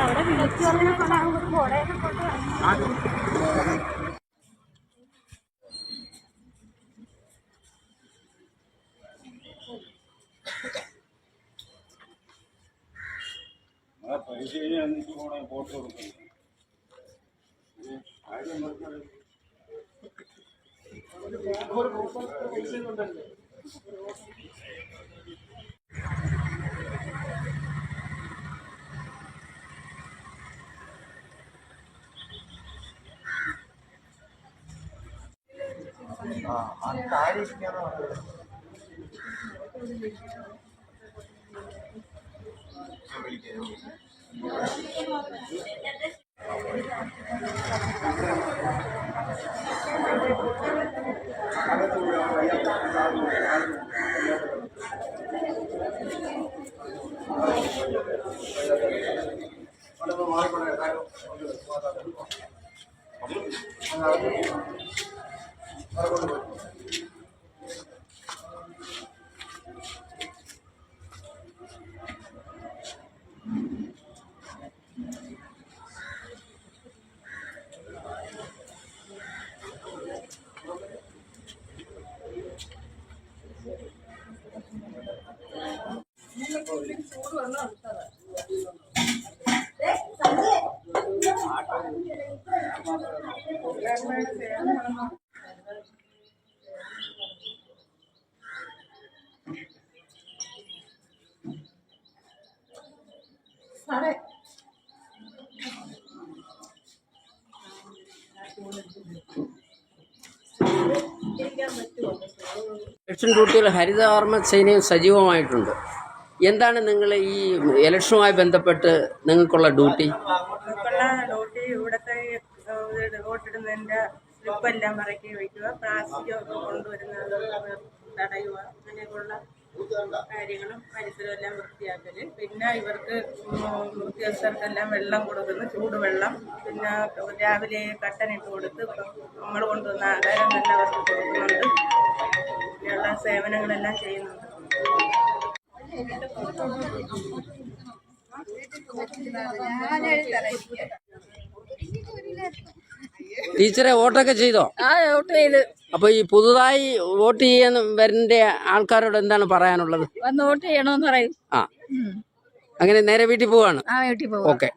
അവിടെ വിളിച്ചു കോടയൊക്കെ കൊണ്ട് പരിശീലനം പോട്ട് കൊടുക്കുന്നു. ഇലക്ഷൻ ഡ്യൂട്ടിയിൽ ഹരിതകർമ്മ സേനയും സജീവമായിട്ടുണ്ട്. എന്താണ് നിങ്ങൾ ഈ ഇലക്ഷനുമായി ബന്ധപ്പെട്ട് നിങ്ങൾക്കുള്ള ഡ്യൂട്ടി? ഇവിടുത്തെ വോട്ടിടുന്നതിൻ്റെ സ്ലിപ്പെല്ലാം മറക്കി വയ്ക്കുക, പ്ലാസ്റ്റിക് ഒക്കെ കൊണ്ടുവരുന്നത് തടയുക, അങ്ങനെയൊക്കെയുള്ള കാര്യങ്ങളും പരിസരവും എല്ലാം വൃത്തിയാക്കല്. പിന്നെ ഇവർക്ക് ഉദ്യോഗസ്ഥർക്കെല്ലാം വെള്ളം കൊടുക്കുന്നു, ചൂടുവെള്ളം. പിന്നെ രാവിലെ കട്ടനിട്ട് കൊടുത്ത് നമ്മൾ കൊണ്ടുവന്ന ആഹാരം തന്നെ അവർക്ക് കൊടുക്കുന്നുണ്ട്. ഇങ്ങനെയുള്ള സേവനങ്ങളെല്ലാം ചെയ്യുന്നുണ്ട്. ടീച്ചറെ വോട്ടൊക്കെ ചെയ്തോ? വോട്ട് ചെയ്ത്. അപ്പൊ ഈ പുതുതായി വോട്ട് ചെയ്യാൻ വരുന്ന ആൾക്കാരോട് എന്താണ് പറയാനുള്ളത്? വന്ന് വോട്ട് ചെയ്യണമെന്ന് പറയും. അങ്ങനെ നേരെ വീട്ടിൽ പോവാണ്. വീട്ടിൽ പോകും. ഓക്കെ.